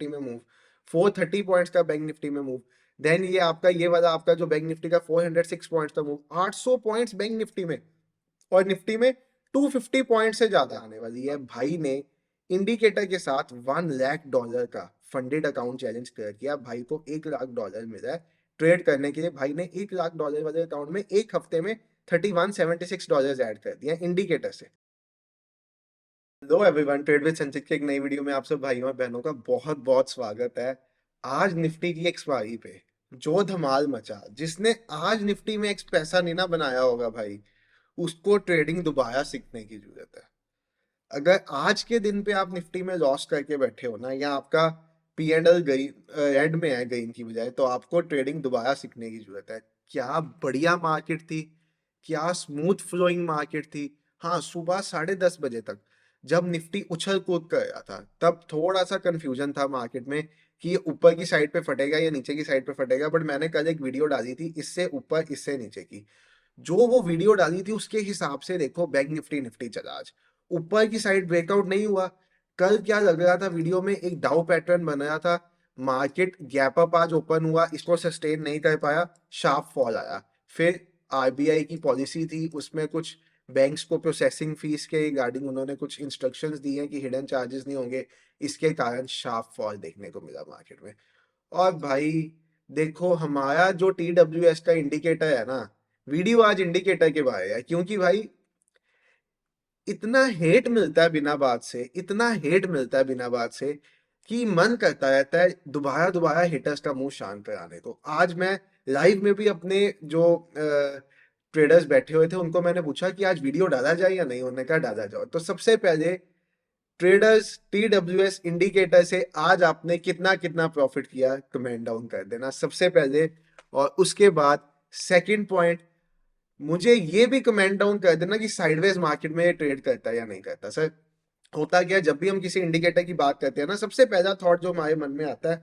Nifty में move, 430 points का bank Nifty में मूव, देन ये आपका ये वाला आपका जो बैंक निफ्टी का 406 पॉइंट्स का मूव, 800 पॉइंट्स बैंक निफ्टी में, और निफ्टी में 250 पॉइंट से ज्यादा आने वाली है। भाई ने इंडिकेटर के साथ $1 लाख का फंडेड अकाउंट चैलेंज कर किया, भाई को $1 लाख मिला है ट्रेड करने के लिए। भाई ने $1 लाख वाले अकाउंट में एक हफ्ते में $3176 ऐड कर दिया इंडिकेटर से। हेलो एवरीवन, ट्रेड विद संचित के एक नई वीडियो में आप सब भाइयों और बहनों का बहुत बहुत स्वागत है। आज निफ्टी की एक्सपायरी पे जो धमाल मचा, जिसने आज निफ्टी में एक पैसा नहीं ना बनाया होगा भाई, उसको ट्रेडिंग दोबारा सीखने की जरूरत है। अगर आज के दिन पे आप निफ्टी में लॉस करके बैठे हो ना, या आपका P&L गई रेड में है गेन की बजाय, तो आपको ट्रेडिंग दोबारा सीखने की जरूरत है। क्या बढ़िया मार्केट थी, क्या स्मूथ फ्लोइंग मार्केट थी। हाँ, सुबह 10:30 बजे तक जब निफ्टी उछल कूद कर रहा था, तब थोड़ा सा कंफ्यूजन था मार्केट में कि ये ऊपर की साइड पे फटेगा या नीचे की साइड पे फटेगा। बट मैंने कल एक वीडियो डाली थी इससे ऊपर इससे नीचे की, जो वो वीडियो डाली थी उसके हिसाब से देखो बैंक निफ्टी निफ्टी चला। आज ऊपर की साइड ब्रेकआउट नहीं हुआ। कल क्या लग रहा था वीडियो में, एक डाउ पैटर्न बन रहा था, मार्केट गैप अप आज ओपन हुआ, इसको सस्टेन नहीं कर पाया, शार्प फॉल आया। फिर आरबीआई की पॉलिसी थी, उसमें कुछ बैंक्स को प्रोसेसिंग फीस के रिगार्डिंग उन्होंने कुछ इंस्ट्रक्शंस दिए हैं कि हिडन चार्जेस नहीं होंगे, इसके कारण शार्प फॉल देखने को मिला मार्केट में। और भाई देखो, हमारा जो TWS का इंडिकेटर है ना, वीडियो आज इंडिकेटर के बारे है, क्योंकि भाई इतना हेट मिलता है बिना बात से, इतना हेट मिलता है बिना बात से कि मन करता रहता है दोबारा दोबारा हेटर्स का मुंह शांत कराने को। आज मैं लाइव में भी अपने जो ट्रेडर्स बैठे हुए थे उनको मैंने पूछा कि आज वीडियो डाला जाए या नहीं, उन्होंने कहा डाला जाओ। तो सबसे पहले ट्रेडर्स TWS इंडिकेटर से आज आपने कितना कितना प्रॉफिट किया, कमेंट डाउन कर देना सबसे पहले। और उसके बाद सेकंड पॉइंट, मुझे ये भी कमेंट डाउन कर देना कि साइडवेज मार्केट में ये ट्रेड करता है या नहीं करता। सर, होता क्या, जब भी हम किसी इंडिकेटर की बात करते हैं ना, सबसे पहला थॉट जो हमारे मन में आता है,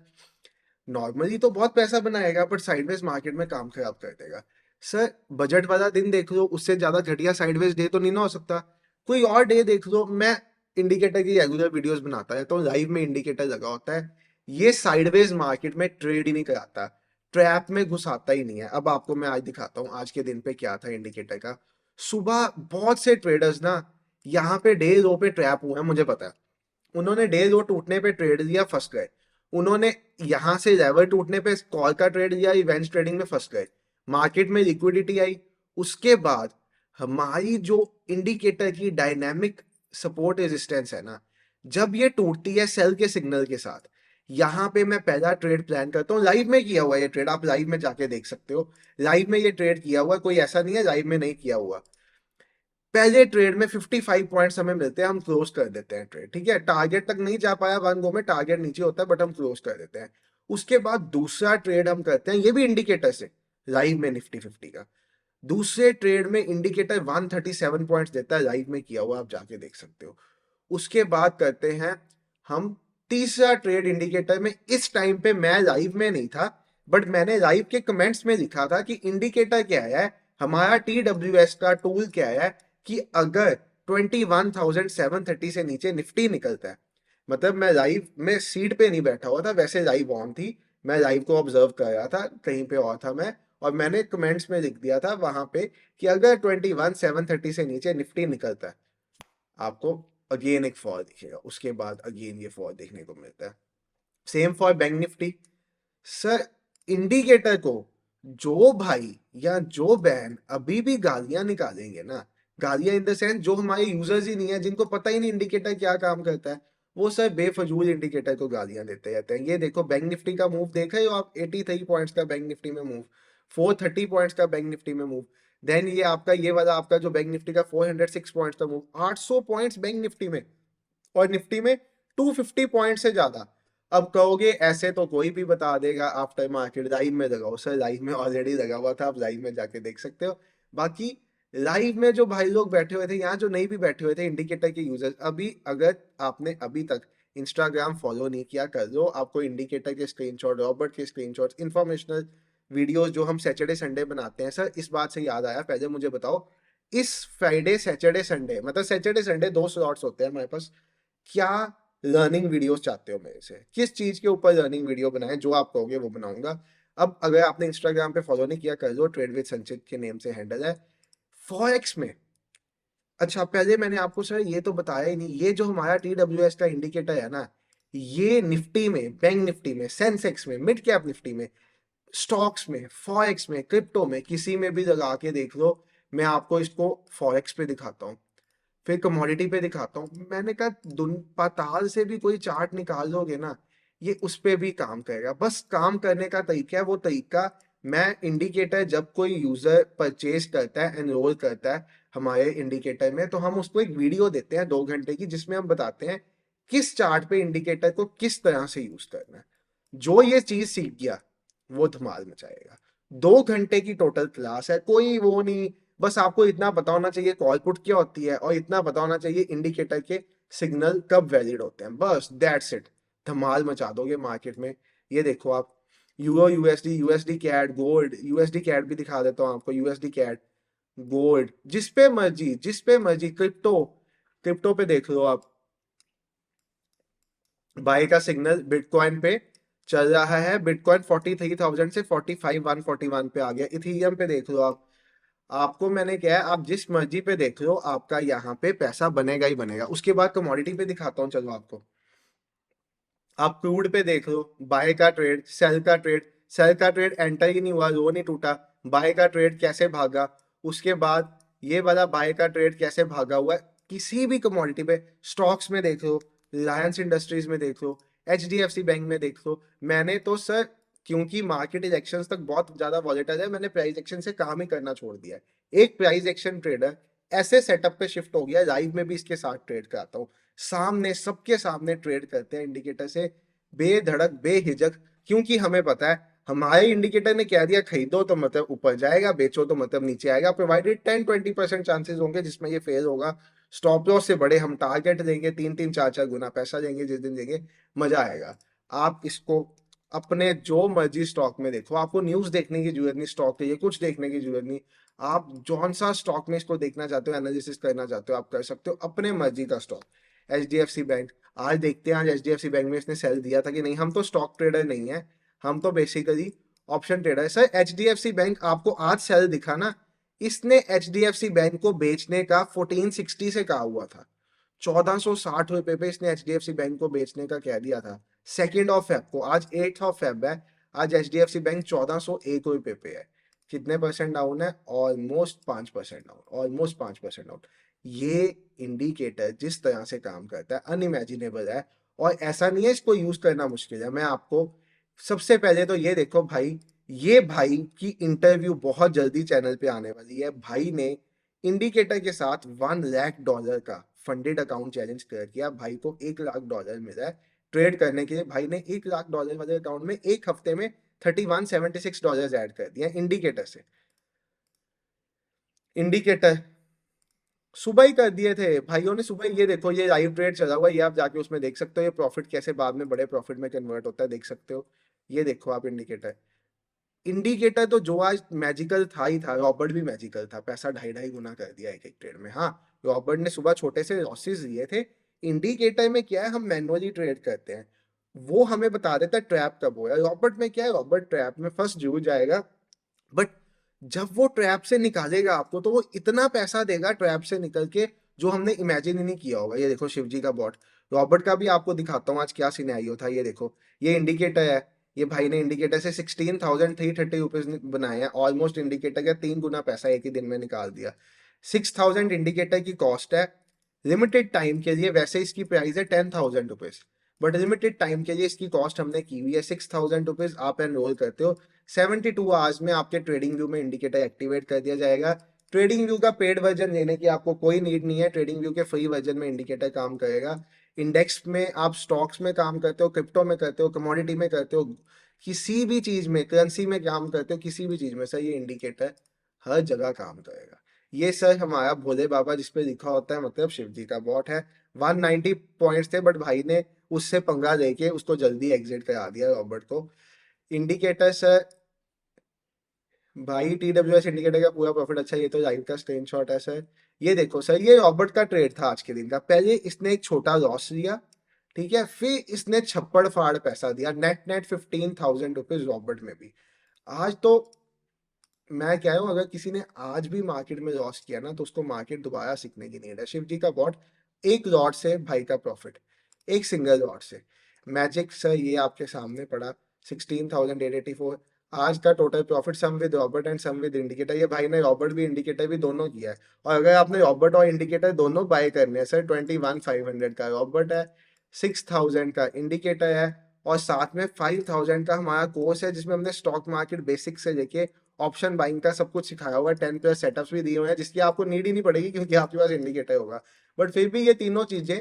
नॉर्मली तो बहुत पैसा बनाएगा बट साइडवेज मार्केट में काम खराब कर देगा। सर, बजट वाला दिन देख लो, उससे ज्यादा घटिया साइडवेज डे तो नहीं ना हो सकता। कोई और डे देख लो। मैं इंडिकेटर की रेगुलर वीडियोस बनाता है तो लाइव में इंडिकेटर लगा होता है, ये साइडवेज मार्केट में ट्रेड ही नहीं कराता, ट्रैप में घुसाता ही नहीं है। अब आपको मैं आज दिखाता हूँ आज के दिन पे क्या था इंडिकेटर का। सुबह बहुत से ट्रेडर्स ना यहाँ पे डे लो पे ट्रैप हुए हैं, मुझे पता है। उन्होंने डे लो टूटने पे ट्रेड लिया, फंस गए। उन्होंने यहां से लेवल टूटने पे कॉल का ट्रेड लिया, इवेंट्स ट्रेडिंग में फंस गए। मार्केट में लिक्विडिटी आई। उसके बाद हमारी जो इंडिकेटर की डायनामिक सपोर्ट रेजिस्टेंस है ना, जब ये टूटती है सेल के सिग्नल के साथ, यहां पे मैं पहला ट्रेड प्लान करता हूँ। लाइव में किया हुआ ये ट्रेड, आप लाइव में जाके देख सकते हो। लाइव में ये ट्रेड किया हुआ, कोई ऐसा नहीं है लाइव में नहीं किया हुआ। पहले ट्रेड में 55 पॉइंट्स हमें मिलते हैं, हम क्लोज कर देते हैं ट्रेड। ठीक है, टारगेट तक नहीं जा पाया वन गो में, टारगेट नीचे होता है बट हम क्लोज कर देते हैं। उसके बाद दूसरा ट्रेड हम करते हैं, ये भी इंडिकेटर से, लाइव में निफ्टी 50 का। दूसरे ट्रेड में इंडिकेटर 137 पॉइंट्स देता है, लाइव में किया हुआ, आप जाके देख सकते हो। उसके बाद करते हैं हम तीसरा ट्रेड इंडिकेटर में। इस टाइम पे मैं लाइव में नहीं था, बट मैंने लाइव के कमेंट्स में लिखा था कि इंडिकेटर क्या है, हमारा TWS का टूल क्या है, कि अगर 21,730 से नीचे निफ्टी निकलता है, मतलब मैं लाइव में सीट पे नहीं बैठा हुआ था, वैसे लाइव ऑन थी, मैं लाइव को ऑब्जर्व कर रहा था, कहीं पे और था मैं, और मैंने कमेंट्स में लिख दिया था वहां पे कि अगर 21,730 से नीचे निफ्टी निकलता है, आपको अगेन एक फॉल दिखेगा। उसके बाद अगेन ये फॉल देखने को मिलता है। Same for bank Nifty. Sir, indicator को जो भाई या जो बहन अभी भी गालियां निकालेंगे ना, गालियां इन द सेंस जो हमारे यूजर्स ही नहीं है, जिनको पता ही नहीं इंडिकेटर क्या काम करता है, वो सर बेफजूल इंडिकेटर को गालियां देते रहते हैं। ये देखो बैंक निफ्टी का मूव देख रहे हो आप, 83 पॉइंट्स का बैंक निफ्टी में मूव, 430 पॉइंट्स का बैंक निफ्टी में मूव, देन ये आपका ये वाला आपका जो बैंक निफ्टी का 406 पॉइंट्स का मूव, 800 पॉइंट्स बैंक निफ्टी में, और निफ्टी में 250 पॉइंट से ज्यादा। अब कहोगे ऐसे तो कोई भी बता देगा आफ्टर मार्केट, लाइव में लगाओ। सर, लाइव में ऑलरेडी लगा हुआ था, आप लाइव में जाके देख सकते हो। बाकी लाइव में जो भाई लोग बैठे हुए थे, यहाँ जो नहीं भी बैठे हुए थे इंडिकेटर के यूजर्स, अभी अगर आपने अभी तक इंस्टाग्राम फॉलो नहीं किया, कर लो। आपको इंडिकेटर के स्क्रीनशॉट, रॉबर्ट के स्क्रीनशॉट, इंफॉर्मेशनल वीडियोस जो हम सैटरडे संडे बनाते हैं। सर, इस बात से याद आया, पहले मुझे बताओ, इस फ्राइडे सैटरडे संडे, मतलब सैटरडे संडे 2 स्लॉट्स होते हैं हमारे पास, क्या लर्निंग वीडियोस चाहते हो मेरे से, किस चीज के ऊपर लर्निंग वीडियो बनाएं, जो आप कहोगे वो बनाऊंगा। अब अगर आपने इंस्टाग्राम पे फॉलो नहीं किया कर लो, ट्रेड विद संचित के नेम से हैंडल है। फॉरेक्स में, अच्छा पहले मैंने आपको सर ये तो बताया ही नहीं, ये जो हमारा TWS का इंडिकेटर है ना, ये निफ्टी में, बैंक निफ्टी में, सेंसेक्स में, मिड कैप निफ्टी में, स्टॉक्स में, फॉरेक्स में, क्रिप्टो में, किसी में भी लगा के देख लो। मैं आपको इसको फॉरेक्स पे दिखाता हूँ, फिर कमोडिटी पे दिखाता हूँ। मैंने कहा पाताल से भी कोई चार्ट निकाल लोगे ना, ये उस पे भी काम करेगा। बस काम करने का तरीका है, वो तरीका, मैं इंडिकेटर जब कोई यूजर परचेज करता है, एनरोल करता है हमारे इंडिकेटर में, तो हम उसको एक वीडियो देते हैं 2 घंटे की, जिसमें हम बताते हैं किस चार्ट पे इंडिकेटर को किस तरह से यूज करना है। जो ये चीज सीख गया वो धमाल मचाएगा। 2 घंटे की टोटल क्लास है, कोई वो नहीं, बस आपको इतना पता होना चाहिए कॉल पुट क्या होती है, और इतना पता होना चाहिए इंडिकेटर के सिग्नल कब वैलिड होते हैं, बस दैट्स इट। धमाल मचा दोगे मार्केट में। ये देखो आप, euro USD, USD CAD, gold, USD CAD भी दिखा देता हूँ आपको, यूएसडी कैड, गोल्ड, जिस पे मर्जी, जिस पे मर्जी, क्रिप्टो, क्रिप्टो पे देख लो आप, बाय का सिग्नल बिटकॉइन पे चल रहा है। बिटकॉइन 43,000 से 45,141 पे आ गया। इथीरियम पे देख लो आप, आपको मैंने क्या है, आप जिस मर्जी पे देख लो, आपका यहाँ पे पैसा बनेगा ही बनेगा। उसके बाद कमोडिटी पे दिखाता हूँ चलो आपको। आप क्रूड पे देख लो, बाय का ट्रेड, सेल का ट्रेड, सेल का ट्रेड एंटर ही नहीं हुआ, लो नहीं टूटा, बाय का ट्रेड कैसे भागा। उसके बाद ये वाला बाय का ट्रेड कैसे भागा हुआ है। किसी भी कमोडिटी पे, स्टॉक्स में देख लो, रिलायंस इंडस्ट्रीज में देख लो, HDFC बैंक में देख लो। मैंने तो सर, क्योंकि मार्केट इलेक्शंस तक बहुत ज्यादा वॉलेटाइल है, मैंने प्राइस एक्शन से काम ही करना छोड़ दिया है। एक प्राइस एक्शन ट्रेडर ऐसे सेटअप पे शिफ्ट हो गया, लाइव में भी इसके साथ ट्रेड कराता हूँ, सामने सबके सामने ट्रेड करते हैं इंडिकेटर से, बेधड़क बेहिचक, क्योंकि हमें पता है हमारे इंडिकेटर ने कह दिया खरीदो तो मतलब ऊपर जाएगा, बेचो तो मतलब नीचे आएगा, प्रोवाइडेड 10-20% चांसेस होंगे जिसमें ये फेल होगा। स्टॉप लॉस से बड़े हम टारगेट देंगे, 3-3 4-4 गुना पैसा देंगे जिस दिन देंगे, मजा आएगा। आप इसको अपने जो मर्जी स्टॉक में देखो, आपको न्यूज देखने की जरूरत नहीं, स्टॉक के लिए कुछ देखने की जरूरत नहीं। आप जौन सा स्टॉक में इसको देखना चाहते हो, एनालिसिस करना चाहते हो, आप कर सकते हो अपने मर्जी का स्टॉक। HDFC बैंक, आज देखते हैं आज HDFC बैंक में इसने सेल दिया था कि नहीं। हम तो स्टॉक ट्रेडर नहीं है, हम तो बेसिकली ऑप्शन ट्रेडर है। सर HDFC बैंक आपको आज सेल दिखा ना, इसने HDFC बैंक को बेचने का 1460 से कहा हुआ था, 1460 रुपए पे इसने HDFC बैंक को बेचने का कह दिया था। 2 फेब को, आज 8 फेब है, आज HDFC बैंक 1401 रुपए पे है। कितने परसेंट डाउन है? Almost 5% down, almost 5% down. ये इंडिकेटर जिस तरह से काम करता है अनइमेजिनेबल है, और ऐसा नहीं है इसको यूज करना मुश्किल है। मैं आपको सबसे पहले तो ये देखो भाई, ये भाई की इंटरव्यू बहुत जल्दी चैनल पे आने वाली है। भाई ने इंडिकेटर के साथ $1 लाख का फंडेड अकाउंट चैलेंज कर किया, भाई को $1 लाख मिला है ट्रेड करने के लिए। भाई ने $1 लाख वाले अकाउंट में एक हफ्ते में $3176 ऐड कर दिया इंडिकेटर से। इंडिकेटर सुबह ही कर दिए थे भाइयों ने, सुबह। ये देखो, ये लाइव ट्रेड चला हुआ है, ये आप जाके उसमें देख सकते हो, ये प्रॉफिट कैसे बाद में बड़े प्रॉफिट में कन्वर्ट होता है, देख सकते हो। ये देखो आप इंडिकेटर, इंडिकेटर तो जो आज मैजिकल था ही था, रॉबर्ट भी मैजिकल था, पैसा 2.5 गुना कर दिया एक एक ट्रेड में। हाँ, रॉबर्ट ने सुबह छोटे से लॉसेस लिए थे। इंडिकेटर में क्या है, हम मैनुअली ट्रेड करते हैं, वो हमें बता देता है ट्रैप कब हो। रॉबर्ट में क्या है, रॉबर्ट ट्रैप में फर्स्ट जरूर जाएगा, बट जब वो ट्रैप से निकालेगा आपको, तो वो इतना पैसा देगा ट्रैप से निकल के, जो हमने इमेजिन ही नहीं किया होगा। ये देखो शिवजी का बॉट, रॉबर्ट का भी आपको दिखाता हूँ आज क्या सिनेरियो था। ये देखो, ये इंडिकेटर है, ये भाई ने इंडिकेटर से 16,330 रुपीज बनाए हैं, ऑलमोस्ट इंडिकेटर का 3 गुना पैसा एक ही दिन में निकाल दिया। 6,000 इंडिकेटर की कॉस्ट है लिमिटेड टाइम के लिए, वैसे इसकी प्राइस है 10,000 रुपीज, बट लिमिटेड टाइम के लिए इसकी कॉस्ट हमने की हुई है 6,000 रुपीज। आप एनरोल करते हो, 72 आवर्स में आपके ट्रेडिंग व्यू में इंडिकेटर एक्टिवेट कर दिया जाएगा। ट्रेडिंग व्यू का पेड वर्जन लेने की आपको कोई नीड नहीं है, ट्रेडिंग व्यू के फ्री वर्जन में इंडिकेटर काम करेगा। इंडेक्स में आप स्टॉक्स में काम करते हो, क्रिप्टो में करते हो, कमोडिटी में करते हो, किसी भी चीज में, करेंसी में काम करते हो, किसी भी चीज में, सर ये इंडिकेटर हर जगह काम करेगा। ये सर हमारा भोले बाबा जिसपे लिखा होता है, मतलब शिव जी का बॉट है। 190 पॉइंट्स थे, बट भाई ने उससे पंगा लेके उसको जल्दी एग्जिट करा दिया रॉबर्ट को। इंडिकेटर सर, भाई TWS इंडिकेटर का पूरा प्रॉफिट। अच्छा, ये तो लाइव का स्क्रीनशॉट है सर। ये देखो सर, ये रॉबर्ट का ट्रेड था आज के दिन का। पहले इसने एक छोटा लॉस लिया, ठीक है, फिर इसने छप्पड़ फाड़ पैसा दिया, नेट नेट 15,000 रुपीज रॉबर्ट में भी। आज तो मैं क्या हूँ, अगर किसी ने आज भी मार्केट में लॉस किया ना, तो उसको मार्केट दोबारा सीखने की नीड है। शिव जी का बॉट एक लॉट से भाई का प्रॉफिट, एक सिंगल लॉट से। मैजिक सर ये आपके सामने पड़ा 16,884, आज का total profit some with robot and some with indicator. ये भाई ने रॉबर्ट भी इंडिकेटर भी दोनों किया है। और अगर आपने रॉबर्ट और इंडिकेटर दोनों बाय करने हैं सर, 21,500 का रॉबर्ट है, 6,000 का इंडिकेटर है, और साथ में 5,000 का हमारा कोर्स है जिसमें हमने स्टॉक मार्केट बेसिक से लेके ऑप्शन बाइंग का सब कुछ सिखाया हुआ है। 10+ सेटअप्स भी दिए हुए हैं जिसकी आपको नीड ही नहीं पड़ेगी क्योंकि आपके पास इंडिकेटर होगा। बट फिर भी ये तीनों चीजें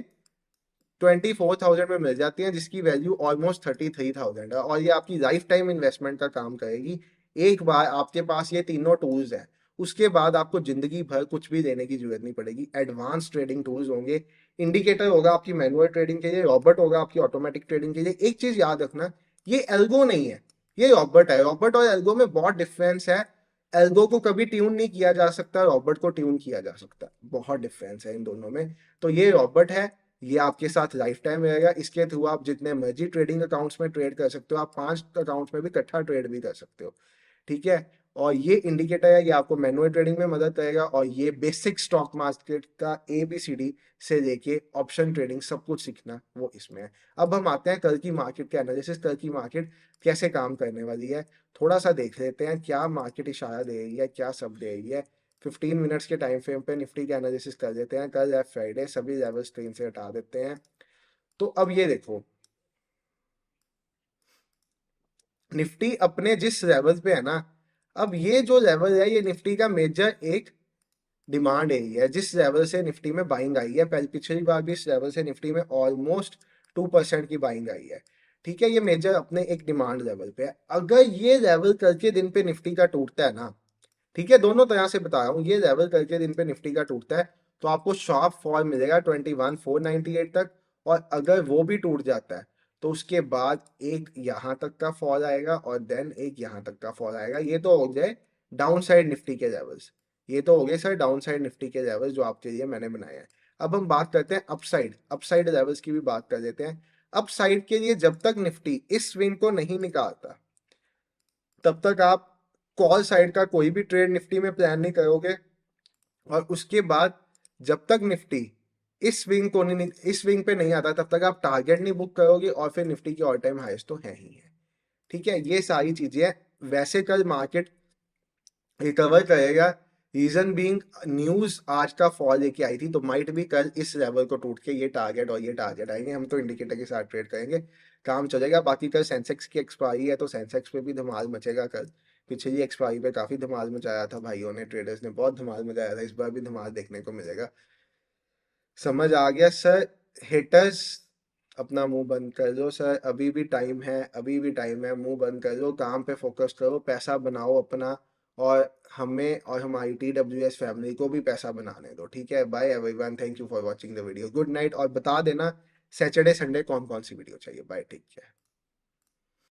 24,000 में मिल जाती हैं, जिसकी वैल्यू ऑलमोस्ट 33,000 है, और ये आपकी लाइफ टाइम इन्वेस्टमेंट का काम करेगी। एक बार आपके पास ये तीनों टूल्स हैं, उसके बाद आपको जिंदगी भर कुछ भी देने की जरूरत नहीं पड़ेगी। एडवांस ट्रेडिंग टूल्स होंगे, इंडिकेटर होगा आपकी मैनुअल ट्रेडिंग के लिए, रॉबर्ट होगा आपकी ऑटोमेटिक ट्रेडिंग के लिए। एक चीज याद रखना, ये एल्गो नहीं है, ये रॉबर्ट है। रॉबर्ट और एल्गो में बहुत डिफरेंस है। एल्गो को कभी ट्यून नहीं किया जा सकता, रॉबर्ट को ट्यून किया जा सकता, बहुत डिफरेंस है इन दोनों में। तो ये रॉबर्ट है, ये आपके साथ लाइफ टाइम रहेगा। इसके थ्रू आप जितने मर्जी ट्रेडिंग अकाउंट्स में ट्रेड कर सकते हो, आप 5 अकाउंट्स में भी इकट्ठा ट्रेड भी कर सकते हो, ठीक है। और ये इंडिकेटर है, ये आपको मैनुअल ट्रेडिंग में मदद करेगा, और ये बेसिक स्टॉक मार्केट का ABCD से लेके ऑप्शन ट्रेडिंग सब कुछ सीखना वो इसमें है। अब हम आते हैं कल की मार्केट के एनालिसिस, कल की मार्केट कैसे काम करने वाली है थोड़ा सा देख लेते हैं। क्या मार्केट इशारा दे रही है, क्या सब दे रही है। 15 मिनट्स के टाइम फ्रेम पे निफ्टी का एनालिसिस कर देते हैं। कल है फ्राइडे, सभी लेवल स्क्रीन से हटा देते हैं। तो अब ये देखो, निफ्टी अपने जिस लेवल पे है ना, अब ये जो लेवल है ये निफ्टी का मेजर एक डिमांड एरिया है, जिस लेवल से निफ्टी में बाइंग आई है। पहले पिछली बार भी इस लेवल से निफ्टी में ऑलमोस्ट 2% की बाइंग आई है, ठीक है। ये मेजर अपने एक डिमांड लेवल पे है। अगर ये लेवल करके दिन पे निफ्टी का टूटता है ना, ठीक है, दोनों तरह से बता रहा हूँ, ये लेवल करके दिन पे निफ्टी का टूटता है तो आपको शॉर्प फॉल मिलेगा 21,498 तक। और अगर वो भी टूट जाता है तो उसके बाद एक यहाँ तक का फॉल आएगा और देन एक यहाँ तक का फॉल आएगा। ये तो हो गए डाउन साइड निफ्टी के लेवल्स, ये तो हो गए सर डाउन साइड निफ्टी के लेवल्स जो आपके लिए मैंने बनाए हैं। अब हम बात करते हैं अपसाइड लेवल्स की भी बात कर देते हैं। अपसाइड के लिए जब तक निफ्टी इस स्विंग को नहीं निकालता तब तक आप कॉल साइड का कोई भी ट्रेड निफ्टी में प्लान नहीं करोगे। और उसके बाद जब तक निफ्टी इस स्विंग पे नहीं आता तब तक आप टारगेट नहीं बुक करोगे, और फिर निफ्टी की ऑल टाइम हाईस तो है ही है, ठीक है। ये सारी चीजें वैसे कल मार्केट रिकवर करेगा। रीजन बीइंग न्यूज आज का फॉल लेके आई थी, तो माइट भी कल इस लेवल को टूट के ये टारगेट और ये टारगेट आएंगे। हम तो इंडिकेटर के साथ ट्रेड करेंगे, काम चलेगा। बाकी कल सेंसेक्स की एक्सपायरी है तो सेंसेक्स पे भी धमाल मचेगा कल। पिछली एक्सपायरी पे काफी धमाल मचाया था भाइयों ने, ट्रेडर्स ने बहुत धमाल मचाया था, इस बार भी धमाल देखने को मिलेगा। समझ आ गया सर। हेटर्स अपना मुंह बंद कर लो सर, अभी भी टाइम है, अभी भी टाइम है, मुंह बंद कर लो, काम पे फोकस करो, पैसा बनाओ अपना। और हमें और हमारी TWS फैमिली को भी पैसा बनाने दो, ठीक है। Bye everyone, thank you for watching the video, good night. और बता देना सैटरडे संडे कौन कौन सी वीडियो चाहिए। बाय, ठीक है।